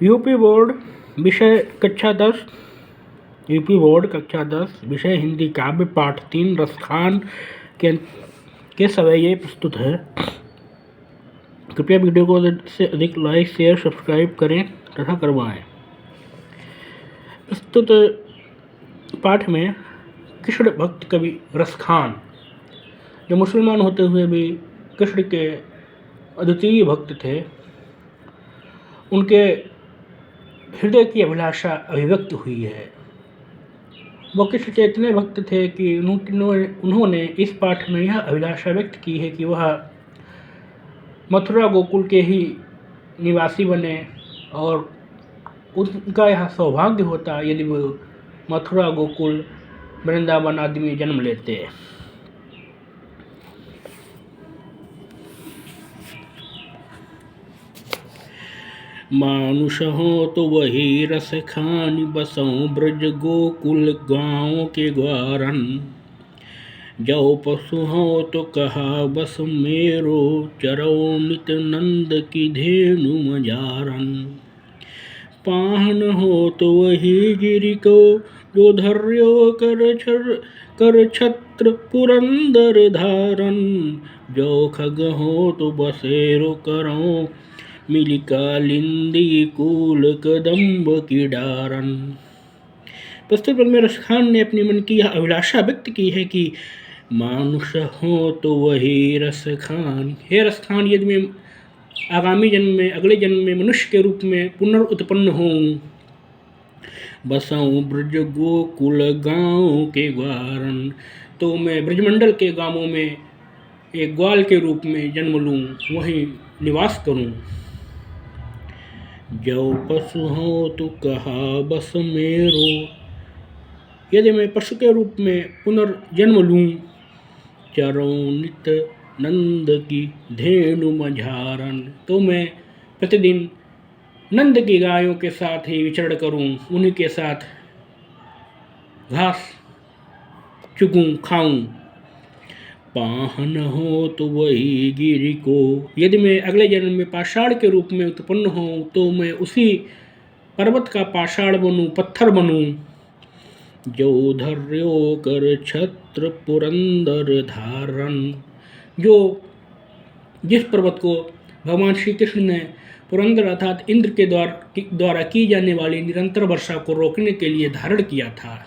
UP board विषय कक्षा 10 UP board कक्षा 10 विषय हिंदी काव्य पाठ 3 रसखान के सवैये प्रस्तुत है। कृपया वीडियो को अधिक से अधिक लाइक शेयर सब्सक्राइब करें तथा करवाएं। प्रस्तुत पाठ में कृष्ण भक्त कवि रसखान, जो मुसलमान होते हुए भी कृष्ण के अद्वितीय भक्त थे, उनके हृदय की अभिलाषा अभिव्यक्त हुई है। वो कृष्ण के इतने भक्त थे कि उन्होंने इस पाठ में यह अभिलाषा व्यक्त की है कि वह मथुरा गोकुल के ही निवासी बने और उनका यह सौभाग्य होता यदि वो मथुरा गोकुल वृंदावन आदि में जन्म लेते। मानुष हो तो वही रस खान बसों ब्रज गोकुल गाँव के ग्वारन। जो पशु हो तो कहा बस मेरो चरो नित नंद की धेनु मजारन। पाहन हो तो वही गिरि को जो धर्यो कर छत्र पुरंदर धारन। जो खग हो तो बसेरो करो मिली कालिंदी कूल कदम्ब की डारन। प्रस्तुत पद में रसखान ने अपनी मन की यह अभिलाषा व्यक्त की है कि मानुष हो तो वही रसखान। हे रसखान, यदि मैं आगामी जन्म में अगले जन्म में मनुष्य के रूप में पुनर्उत्पन्न हूँ, बसाऊँ ब्रज गोकुल गाँव के ग्वारन, तो मैं ब्रजमंडल के गांवों में एक ग्वाल के रूप में जन्म लूँ, वहीं निवास करूँ। जो पशु हो तो कहा बस मेरो, यदि मैं पशु के रूप में पुनर्जन्म लूँ, चरों नित नंद की धेनु मझारन, तो मैं प्रतिदिन नंद की गायों के साथ ही विचरण करूं, उन्हीं के साथ घास चुगूं खाऊं। पाहन हो तो वही गिरि को, यदि मैं अगले जन्म में पाषाण के रूप में उत्पन्न हूँ तो मैं उसी पर्वत का पाषाण बनूं, पत्थर बनूं। जो धर्यो कर छत्र पुरंदर धारन, जो जिस पर्वत को भगवान श्री कृष्ण ने पुरंदर अर्थात इंद्र के द्वारा की जाने वाली निरंतर वर्षा को रोकने के लिए धारण किया था।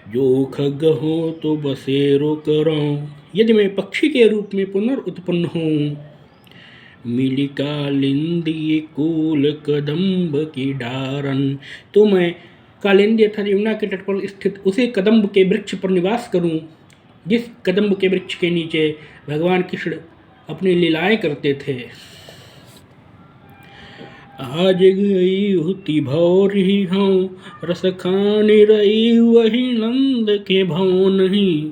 जो खग हो तो बसेरो करो, यदि मैं पक्षी के रूप में पुनर्उत्पन्न हूँ, मिली कालिंदी कूल कदम्ब की डारन, तो मैं कालिंदी अर्थात यमुना के तट पर स्थित उसी कदम्ब के वृक्ष पर निवास करूं, जिस कदम्ब के वृक्ष के नीचे भगवान कृष्ण अपनी लीलाएं करते थे। आज गई हुती भौरी हूँ, रस खानी रही वही नंद के भव नहीं।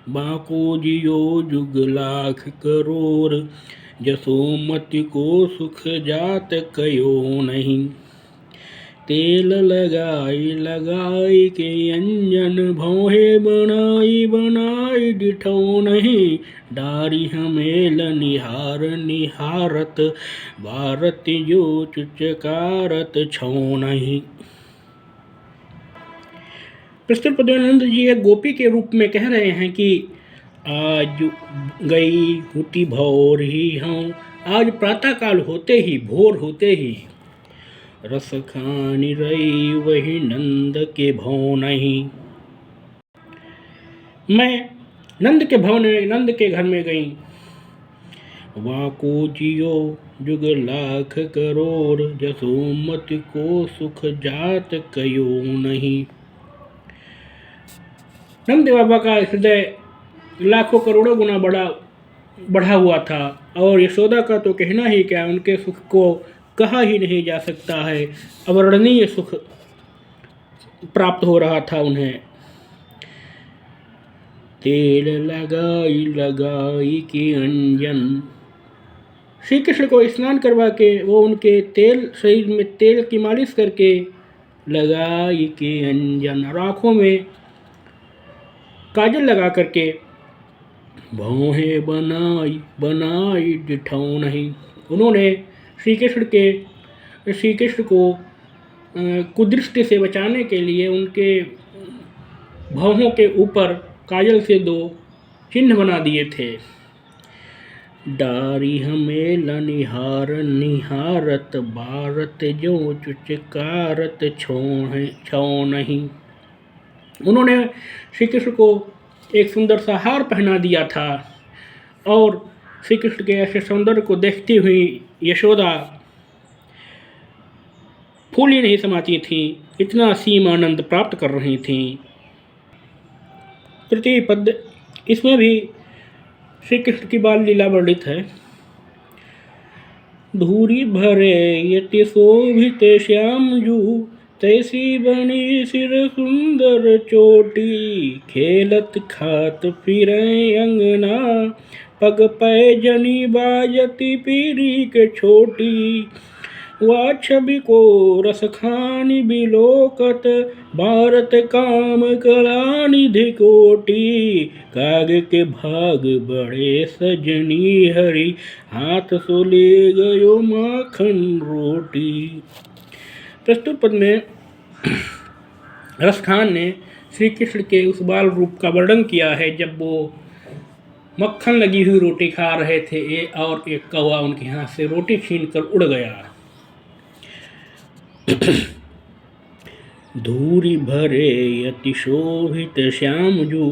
बाको जियो जुग लाख करोड़, जसोमति को सुख जात कयो नहीं। तेल लगाई लगाई के अंजन भौहे बनाई बनाई डिठो नहीं। डारी हमेल निहार निहारत भारत जो चुचकारत छो नहीं। प्रस्तुत पद्मानंद जी एक गोपी के रूप में कह रहे हैं कि आज गई हुती भौर ही हूँ, आज प्रातःकाल होते ही, भोर होते ही, रस खानी रही वही नंद के भव नहीं। मैं नंद के घर में गई। वाको जियो जुग लाख करोड़, जसोमत को सुख जात कयो नहीं। नंद बाबा का हृदय लाखों करोड़ों गुना बढ़ा हुआ था और यशोदा का तो कहना ही क्या, उनके सुख को कहा ही नहीं जा सकता है। अवर्णनीय सुख प्राप्त हो रहा था उन्हें। तेल लगाई लगाई के अंजन, श्री कृष्ण को स्नान करवा के वो उनके शरीर में तेल की मालिश करके लगाई के अंजन, और आँखों में काजल लगा करके भौहें बनाई बनाई डिठौ नहीं, उन्होंने श्री कृष्ण के श्री कृष्ण को कुदृष्टि से बचाने के लिए उनके भौहों के ऊपर काजल से 2 चिन्ह बना दिए थे। डारी हमें लनिहार निहारत भारत जो चुचकारत छो नहीं। उन्होंने श्री कृष्ण को एक सुंदर सा हार पहना दिया था और श्री कृष्ण के ऐसे सौंदर्य को देखती हुई यशोदा फूली नहीं समाती थी, इतना असीम आनंद प्राप्त कर रही थीं। तृतीय पद, इसमें भी श्री कृष्ण की बाल लीला वर्णित है। धूरी भरे यति शोभित श्याम जू तैसी बनी सिर सुंदर चोटी खेलत खात फिरे अंगना पग पैजनी बाजती पीरी के छोटी वा छवि को रस खानी बिलोकत भारत काम कला निधि कोटि काग के भाग बड़े सजनी हरि हाथ सो ले गयो माखन रोटी। प्रस्तुत पद में रसखान ने श्री कृष्ण के उस बाल रूप का वर्णन किया है जब वो मक्खन लगी हुई रोटी खा रहे थे और एक कौवा उनके हाथ से रोटी छीनकर उड़ गया। धूरी भरे यति शोभित श्याम जू,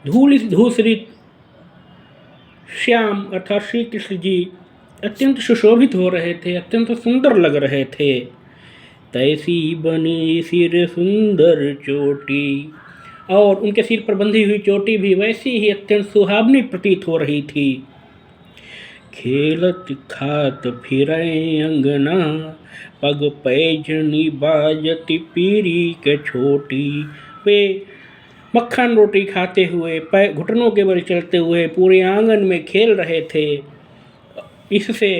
धूसरित श्याम अर्थात श्री कृष्ण जी अत्यंत सुशोभित हो रहे थे, अत्यंत सुंदर लग रहे थे। तैसी बनी सिर सुंदर चोटी, और उनके सिर पर बंधी हुई चोटी भी वैसी ही अत्यंत सुहावनी प्रतीत हो रही थी। खेलत खात फिरे अंगना पग पैजनी बाजती पीरी के छोटी, वे मक्खन रोटी खाते हुए घुटनों के बल चलते हुए पूरे आंगन में खेल रहे थे। इससे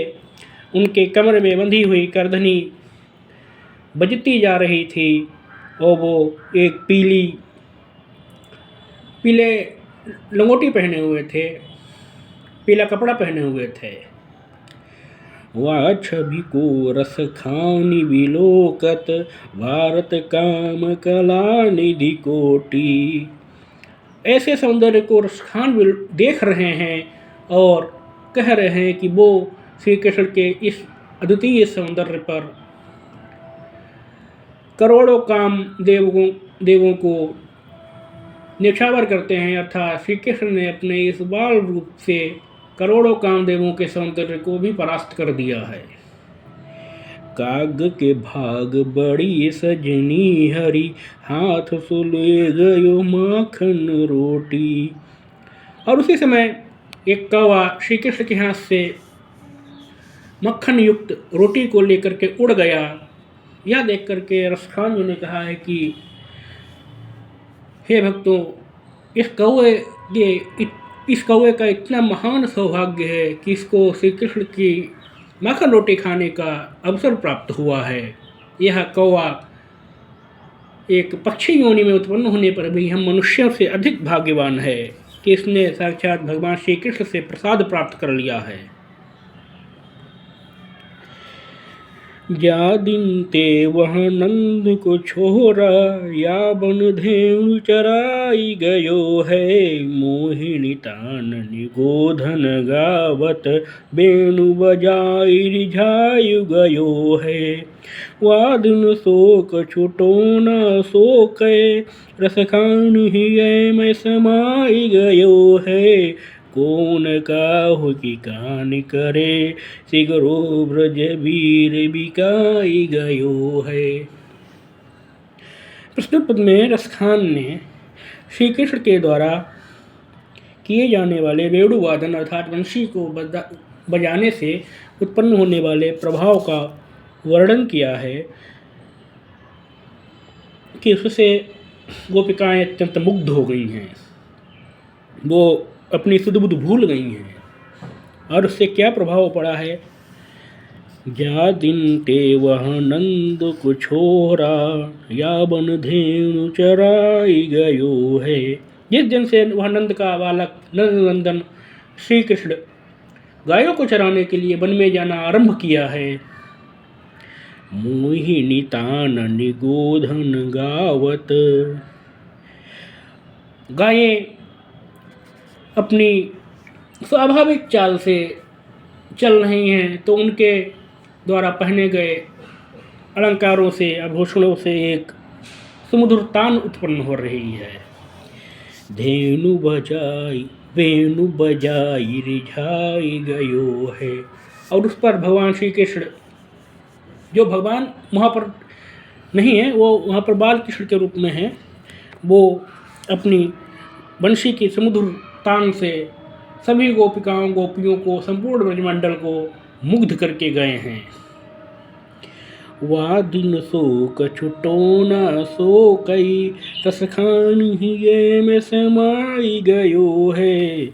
उनके कमर में बंधी हुई करधनी बजती जा रही थी और वो एक पीले लंगोटी पहने हुए थे, पीला कपड़ा पहने हुए थे। वह छवि को रस खानी विलोकत भारत काम कला निधि कोटि, ऐसे सौंदर्य को रसखान देख रहे हैं और कह रहे हैं कि वो श्री कृष्ण के इस अद्वितीय सौंदर्य पर करोड़ों काम देवों को न्यौछावर करते हैं, अर्थात श्री कृष्ण ने अपने इस बाल रूप से करोड़ों कामदेवों के सौंदर्य को भी परास्त कर दिया है। काग के भाग बड़ी सजनी हरी हाथ सो ले गयो माखन रोटी, और उसी समय एक कौवा श्री कृष्ण के हाथ से मक्खन युक्त रोटी को लेकर के उड़ गया। यह देख करके रसखान जी ने कहा है कि हे भक्तों, इस कौवे का इतना महान सौभाग्य है कि इसको श्री कृष्ण की माखन रोटी खाने का अवसर प्राप्त हुआ है। यह कौवा एक पक्षी योनि में उत्पन्न होने पर भी हम मनुष्यों से अधिक भाग्यवान है कि इसने साक्षात भगवान श्री कृष्ण से प्रसाद प्राप्त कर लिया है। जा दिन ते वह नंद को छोरा या बन धेनु चराई गयो है मोहिनी तान निगोधन गावत बेणु बजाई रिझायु गयो है वादन शोक छुटो न शोके रसखान ही में समाई गयो है कौन काहु की कान करे सिगरो ब्रज वीर बिकाई गयो है। प्रस्तुत पद में रसखान ने श्री कृष्ण के द्वारा किए जाने वाले वेणु वादन अर्थात वंशी को बजाने से उत्पन्न होने वाले प्रभाव का वर्णन किया है कि उससे गोपिकाएं अत्यंत मुग्ध हो गई हैं, वो अपनी सुध बुध भूल गई हैं। और उससे क्या प्रभाव पड़ा है? जा दिन ते वह नंद को छोरा या बन धेनु चराई गयो है, जिस दिन से वह नंद का बालक नंदनंदन श्री कृष्ण गायों को चराने के लिए वन में जाना आरंभ किया है, मोहिनी तान निगोधन गावत। गायें अपनी स्वाभाविक चाल से चल रही हैं तो उनके द्वारा पहने गए अलंकारों से, आभूषणों से एक सुमधुर तान उत्पन्न हो रही है। धेनु बजाई वेणु बजाई रिझाई गयो है। और उस पर भगवान श्री कृष्ण, जो भगवान वहाँ पर नहीं है, वो वहाँ पर बाल कृष्ण के रूप में है, वो अपनी बंशी की सुमधुर तान से सभी गोपिकाओं गोपियों को, संपूर्ण ब्रजमंडल को मुग्ध करके गए हैं। वादिन सो कछुटोना सो कई रस खानी ये में समाई गयो है।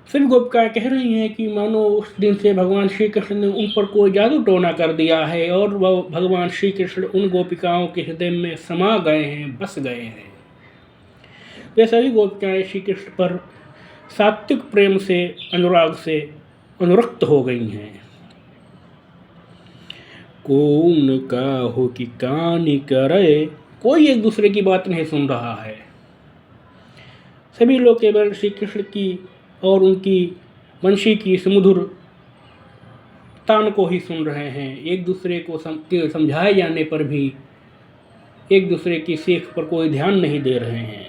फिर गोपिकाएं कह रही हैं कि मानो उस दिन से भगवान श्री कृष्ण ने उन पर कोई जादू टोना कर दिया है और वह भगवान श्री कृष्ण उन गोपिकाओं के हृदय में समा गए हैं, बस गए हैं। वे सभी गोपिकाएं श्री कृष्ण पर सात्विक प्रेम से, अनुराग से अनुरक्त हो गई हैं। कौन का हो कि कानी करे, कोई एक दूसरे की बात नहीं सुन रहा है। सभी लोग केवल श्री कृष्ण की और उनकी वंशी की सुमधुर तान को ही सुन रहे हैं। एक दूसरे को समझाए जाने पर भी एक दूसरे की सीख पर कोई ध्यान नहीं दे रहे हैं।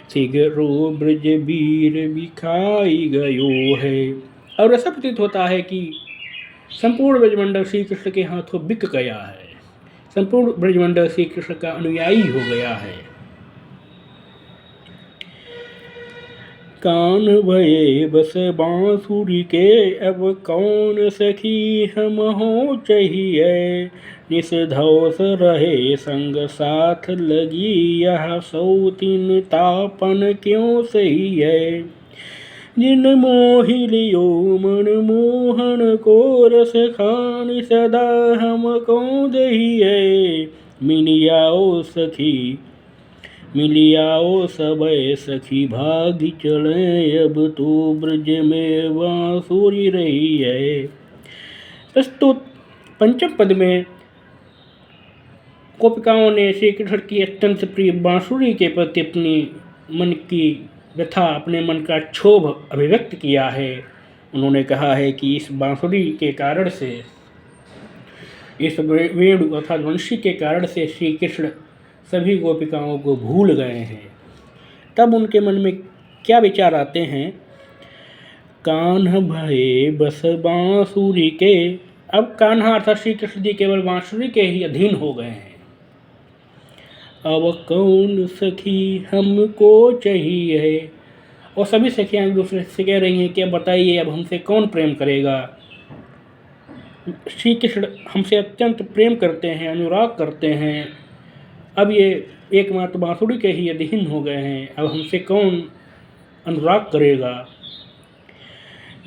सिगरो ब्रज वीर बिखाई गयो है। और ऐसा प्रतीत होता है कि संपूर्ण ब्रजमंडल श्री कृष्ण के हाथों बिक गया है। संपूर्ण ब्रजमंडल श्री कृष्ण का अनुयायी हो गया है। कान भये बस बांसुरी के, अब कौन सखी हम हो चाहिए। निस धौस रहे संग साथ लगी, यह सौतीन तापन क्यों सही है। जिन मोहि लियो मन मोहन को, रस खानी सदा हमको दहिए। मिलियाओ सबय सखी भागी चले, अब तो ब्रज में बांसुरी रही है। प्रस्तुत पंचम पद में गोपिकाओं ने श्री कृष्ण की अत्यंत प्रिय बांसुरी के प्रति अपनी मन की व्यथा, अपने मन का क्षोभ अभिव्यक्त किया है। उन्होंने कहा है कि इस बांसुरी के कारण से, इस वेणु अर्थात वंशी के कारण से श्री कृष्ण सभी गोपिकाओं को भूल गए हैं। तब उनके मन में क्या विचार आते हैं। कान्हा भये बस बांसुरी के, अब कान्हा अर्थात श्री कृष्ण जी केवल बांसुरी के ही अधीन हो गए हैं। अब कौन सखी हमको चाहिए। और सभी सखियां एक दूसरे से कह रही हैं कि अब बताइए, अब हमसे कौन प्रेम करेगा। श्री कृष्ण हमसे अत्यंत प्रेम करते हैं, अनुराग करते हैं। अब ये एकमात्र बांसुरी के ही अधीन हो गए हैं, अब हमसे कौन अनुराग करेगा।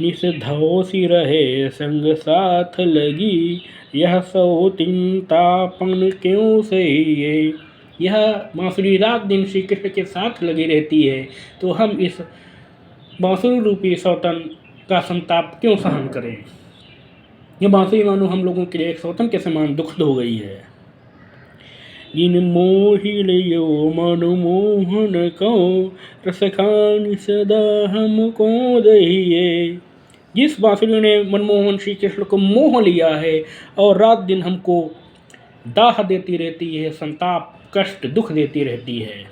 निस धौसी रहे संग साथ लगी, यह सौतीन तापन क्यों सही है। यह बांसुरी रात दिन श्री कृष्ण के साथ लगी रहती है, तो हम इस बांसुरी रूपी सौतन का संताप क्यों सहन करें। यह बांसुरी मानो हम लोगों के लिए एक सौतन के समान दुखद हो गई है। जिन मोहि लियो मन मोहन को, रस खानी सदा हमको दहिए। जिस बांसुरी ने मनमोहन श्री कृष्ण को मोह लिया है और रात दिन हमको दाह देती रहती है, संताप कष्ट दुख देती रहती है।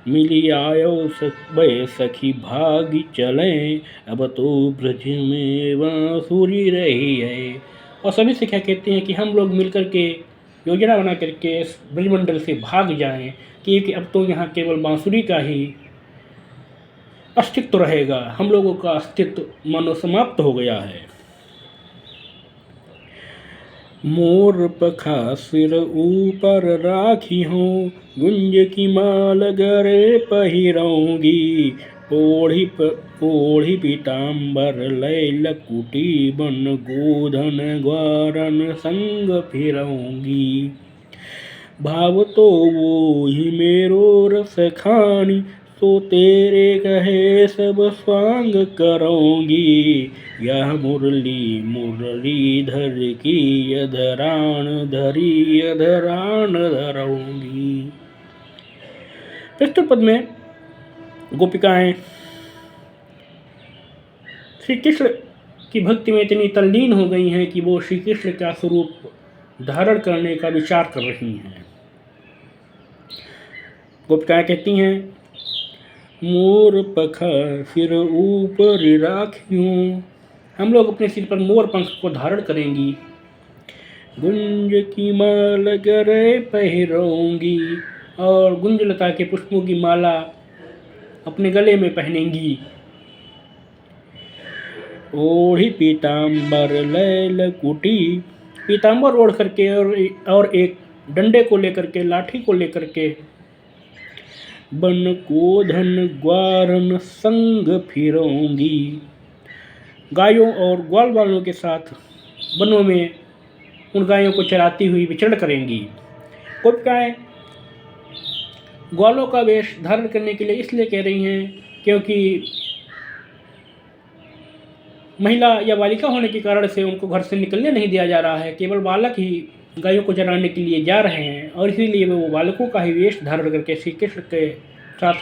मिलियाओ सबय सखी भागी चले, अब तो ब्रज में बांसुरी रही है। और सभी से क्या कहते हैं कि हम लोग मिलकर के योजना बना करके इस ब्रजमंडल से भाग जाएं, क्योंकि अब तो यहाँ केवल बांसुरी का ही अस्तित्व रहेगा। हम लोगों का अस्तित्व मानो समाप्त हो गया है। मोर पखा सिर ऊपर राखी हूँ, गुंज की माल गरे पहिरऊंगी। ओढ़ी पीताम्बर लय लकुटी, बन गोधन ग्वारन संग फिरऊंगी। भाव तो वो ही मेरो रस खानी, तो तेरे कहे सब स्वांग करूँगी, यह मुरली मुरलीधर की अधरान धरी अधरान धरूँगी। प्रस्तुत पद में गोपिकाएं श्री कृष्ण की भक्ति में इतनी तल्लीन हो गई हैं कि वो श्री कृष्ण का स्वरूप धारण करने का विचार कर रही हैं। गोपिकाएं कहती हैं, मोर पखा सिर ऊपर राखियूं, हम लोग अपने सिर पर मोर पंख को धारण करेंगी। गुंज की माला गरे पहनूंगी, और गुंजलता के पुष्पों की माला अपने गले में पहनेंगी। ओढ़ी पीताम्बर लैल कुटी, पीताम्बर ओढ़ करके और एक डंडे को लेकर के, लाठी को लेकर के, बन को धन ग्वारन संग फिरूंगी, गायों और ग्वाल वालों के साथ वनों में उन गायों को चराती हुई विचरण करेंगी। गोपिकाएं ग्वालों का वेश धारण करने के लिए इसलिए कह रही हैं क्योंकि महिला या बालिका होने के कारण से उनको घर से निकलने नहीं दिया जा रहा है, केवल बालक ही गायों को चराने के लिए जा रहे हैं, और इसीलिए वो बालकों का ही वेश धारण करके श्री कृष्ण के साथ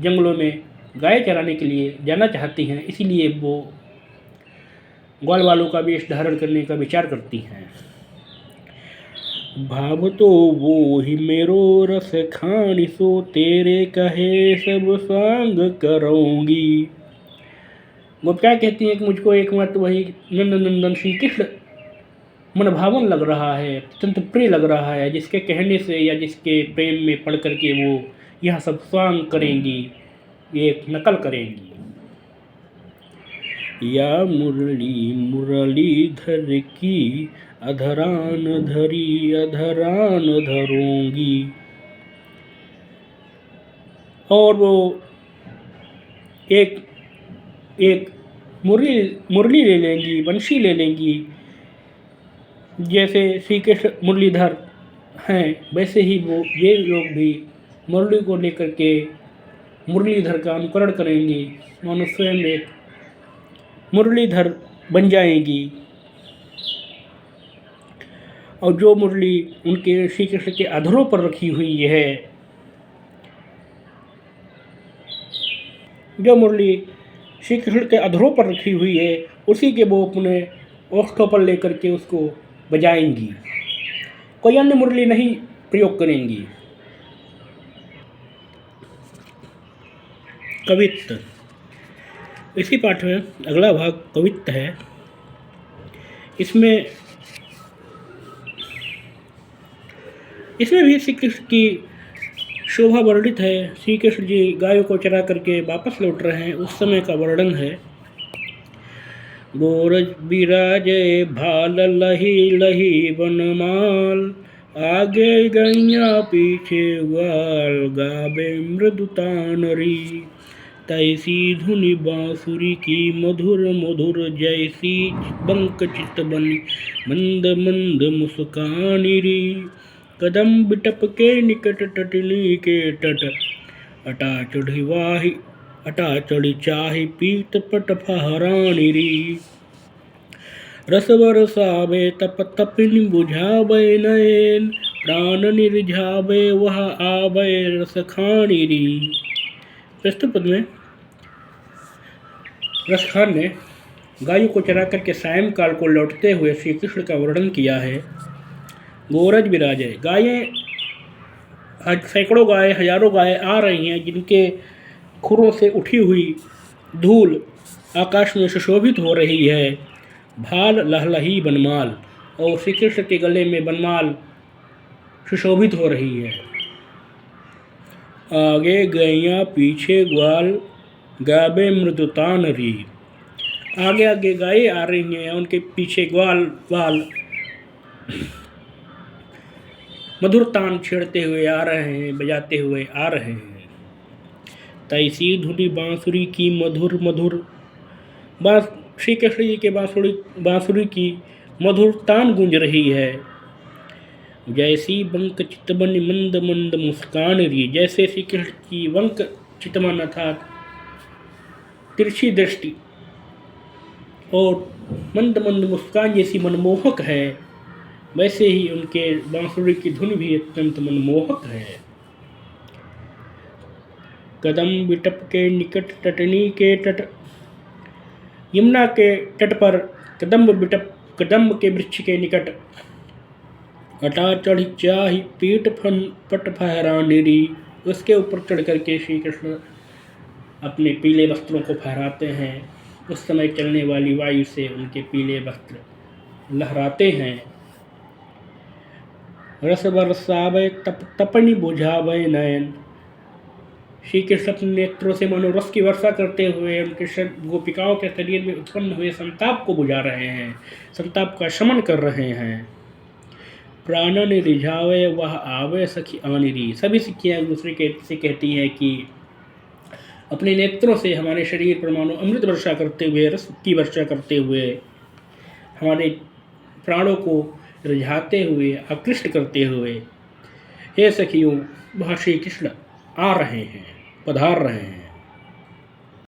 जंगलों में गाय चराने के लिए जाना चाहती हैं। इसीलिए वो ग्वाल वालों का वेश धारण करने का विचार करती हैं। भाव तो वो ही मेरो रस खानी, सो तेरे कहे सब स्वांग करूँगी। गोपिकाएं कहती हैं कि मुझको एकमात्र वही नंदन श्री कृष्ण मन भावन लग रहा है, अत्यंत प्रिय लग रहा है, जिसके कहने से या जिसके प्रेम में पढ़ करके वो यह सब स्वांग करेंगी, एक नकल करेंगी। या मुरली मुरलीधर की अधरान धरी अधरान धरूंगी, और वो एक मुरली ले लेंगी, बंशी ले लेंगी। जैसे श्री कृष्ण मुरलीधर हैं, वैसे ही वो ये लोग भी मुरली को लेकर के मुरलीधर का अनुकरण करेंगी, और स्वयं एक मुरलीधर बन जाएंगी। और जो मुरली उनके श्री कृष्ण के अधरों पर रखी हुई है, जो मुरली श्री कृष्ण के अधरों पर रखी हुई है, उसी के वो अपने ओष्ठों पर लेकर के उसको बजाएंगी, कोई अन्य मुरली नहीं प्रयोग करेंगी। कवित्त। इसी पाठ में अगला भाग कवित्त है। इसमें भी श्री कृष्ण की शोभा वर्णित है। श्री कृष्ण जी गायों को चरा करके वापस लौट रहे हैं, उस समय का वर्णन है। गोरज बिराजे भाल लही लही बनमाल, आगे गैया पीछे ग्वाल, गावे मृदुतानरी, तैसी धुनि बांसुरी की मधुर मधुर, जैसी बंक चित बनी मंद मंद मुस्कानी री, कदम बिटप के निकट टटली के तट, अटा चढ़ी चाही पीत पट फहरानी री, रस बरसावे तप तपिन बुझावे नयन, प्राण निर्झावे वह आवे रस खानी री। प्रस्तुत पद में रसखान ने गायों को चरा करके सायंकाल को लौटते हुए श्री कृष्ण का वर्णन किया है। गोरज विराजे, गायें सैकड़ों गाय, हजारों गाय आ रही हैं, जिनके खुरों से उठी हुई धूल आकाश में सुशोभित हो रही है। भाल लहलही बनमाल, और श्री कृष्ण के गले में बनमाल सुशोभित हो रही है। आगे गैया पीछे ग्वाल, गावे मृदुतान री, आगे आगे गायें आ रही हैं, उनके पीछे ग्वाल मधुर तान छेड़ते हुए आ रहे हैं, बजाते हुए आ रहे हैं। तैसी धुनी बांसुरी की मधुर मधुर, श्री कृष्ण जी के बांसुरी की मधुर तान गूंज रही है। जैसी बंक चितबन मंद मंद मुस्कान री, जैसे श्री कृष्ण की बंक चितवन अर्थात तिरछी दृष्टि और मंद मंद मुस्कान जैसी मनमोहक है, वैसे ही उनके बांसुरी की धुन भी अत्यंत मनमोहक है। कदम बिटप के निकट तटनी के तट, यमुना के तट पर कदम्ब के वृक्ष के निकट अटा चढ़ी चाही पीठ फन पट फहरा निरी, उसके ऊपर चढ़ करके श्री कृष्ण अपने पीले वस्त्रों को फहराते हैं। उस समय चलने वाली वायु से उनके पीले वस्त्र लहराते हैं। रस बरसावे तपनी बुझावे नयन, श्री कृष्ण अपने नेत्रों से मानो रस की वर्षा करते हुए उनके गोपिकाओं के शरीर में उत्पन्न हुए संताप को बुझा रहे हैं, संताप का शमन कर रहे हैं। प्राणन रिझावे वह आवे सखी आनिरी, सभी सखियाँ एक दूसरे से कहती हैं कि अपने नेत्रों से हमारे शरीर पर मानो अमृत वर्षा करते हुए, रस की वर्षा करते हुए, हमारे प्राणों को रिझाते हुए, आकृष्ट करते हुए, हे सखियों वह श्री कृष्ण आ रहे हैं, पधार रहे हैं।